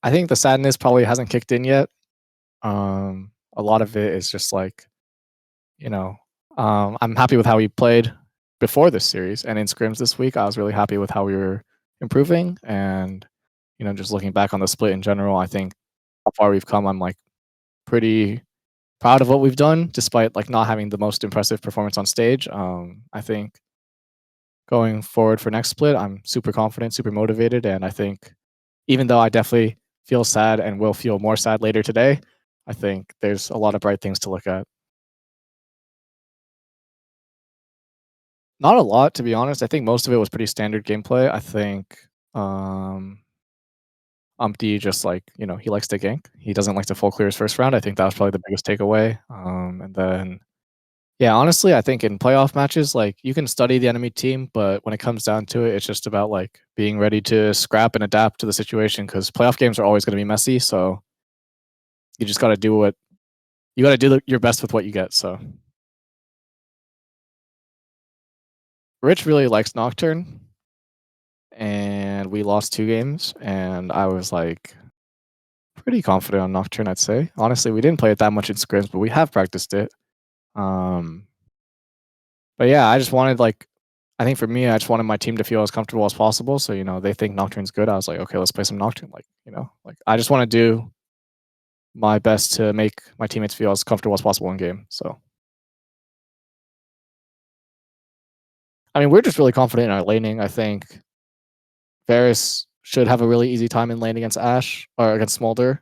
I think the sadness probably hasn't kicked in yet. A lot of it is just like, you know, I'm happy with how we played before this series and in scrims this week. I was really happy with how we were improving and, just looking back on the split in general, I think how far we've come, I'm like pretty proud of what we've done despite like not having the most impressive performance on stage. I think going forward for next split, I'm super confident, super motivated, and I think even though I definitely feel sad and will feel more sad later today, I think there's a lot of bright things to look at. Not a lot, to be honest. I think most of it was pretty standard gameplay. I think um, Umpty just like he likes to gank. He doesn't like to full clear his first round. I think that was probably the biggest takeaway. And then yeah, honestly, I think in playoff matches, like you can study the enemy team, but when it comes down to it, it's just about like being ready to scrap and adapt to the situation because playoff games are always going to be messy. So you just got to do what you got to do your best with what you get. So Rich really likes Nocturne, and we lost 2 games, and I was like pretty confident on Nocturne. I'd say honestly, we didn't play it that much in scrims, but we have practiced it. Um, but yeah, I just wanted like I think for me, I just wanted my team to feel as comfortable as possible. So, they think Nocturne's good. I was like, okay, let's play some Nocturne. Like, like I just want to do my best to make my teammates feel as comfortable as possible in game. So, I mean, we're just really confident in our laning. I think Varus should have a really easy time in lane against Ashe or against Smolder.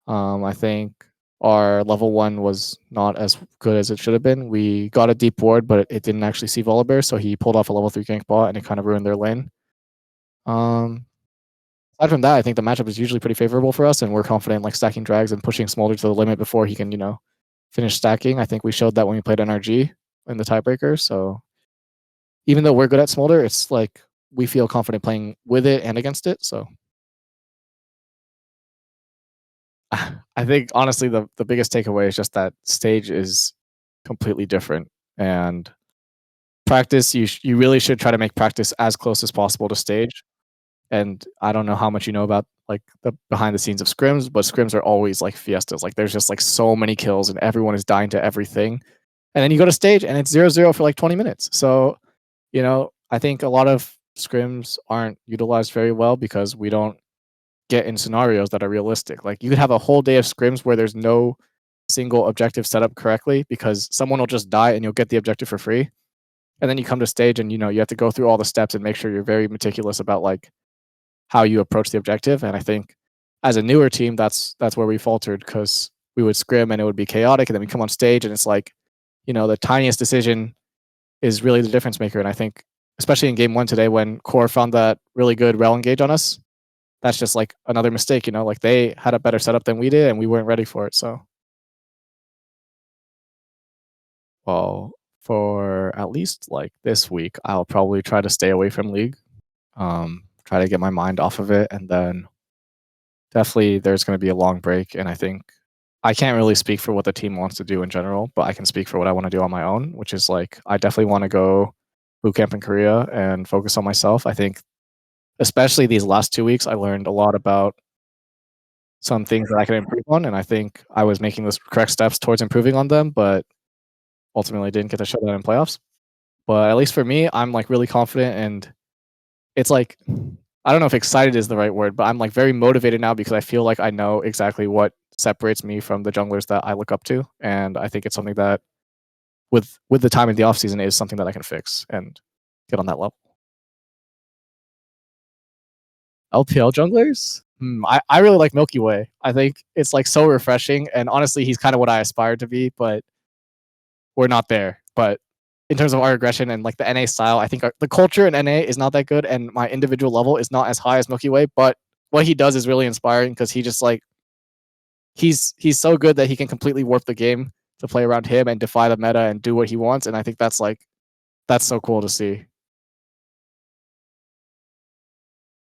I think our level 1 was not as good as it should have been. We got a deep ward, but it didn't actually see Volibear, so he pulled off a level 3 gank bot and it kind of ruined their lane. Aside from that, I think the matchup is usually pretty favorable for us, and we're confident like stacking drags and pushing Smolder to the limit before he can, finish stacking. I think we showed that when we played NRG in the tiebreaker. So even though we're good at Smolder, it's like we feel confident playing with it and against it. So I think honestly the biggest takeaway is just that stage is completely different, and practice you really should try to make practice as close as possible to stage. And I don't know how much you know about like the behind the scenes of scrims, but scrims are always like fiestas. Like there's just like so many kills and everyone is dying to everything. And then you go to stage and it's 0-0 for like 20 minutes. So, I think a lot of scrims aren't utilized very well because we don't get in scenarios that are realistic. Like you could have a whole day of scrims where there's no single objective set up correctly because someone will just die and you'll get the objective for free. And then you come to stage and you have to go through all the steps and make sure you're very meticulous about like how you approach the objective. And I think as a newer team, that's where we faltered because we would scrim and it would be chaotic, and then we come on stage and it's like, the tiniest decision is really the difference maker. And I think especially in game 1 today when Core found that really good rel engage on us, that's just like another mistake. Like they had a better setup than we did and we weren't ready for it. So well, for at least like this week, I'll probably try to stay away from League. Try to get my mind off of it, and then definitely there's going to be a long break. And I think I can't really speak for what the team wants to do in general, but I can speak for what I want to do on my own, which is like I definitely want to go boot camp in Korea and focus on myself. I think especially these last 2 weeks, I learned a lot about some things that I can improve on, and I think I was making the correct steps towards improving on them, but ultimately didn't get to show that in playoffs. But at least for me, I'm like really confident, and it's like I don't know if excited is the right word, but I'm like very motivated now because I feel like I know exactly what separates me from the junglers that I look up to, and I think it's something that with the time in the off season is something that I can fix and get on that level. LPL junglers? I really like Milkyway. I think it's like so refreshing, and honestly, he's kind of what I aspire to be, but we're not there. But in terms of our aggression and like the NA style, I think the culture in NA is not that good, and my individual level is not as high as Milkyway. But what he does is really inspiring because he just like he's so good that he can completely warp the game to play around him and defy the meta and do what he wants. And I think that's so cool to see.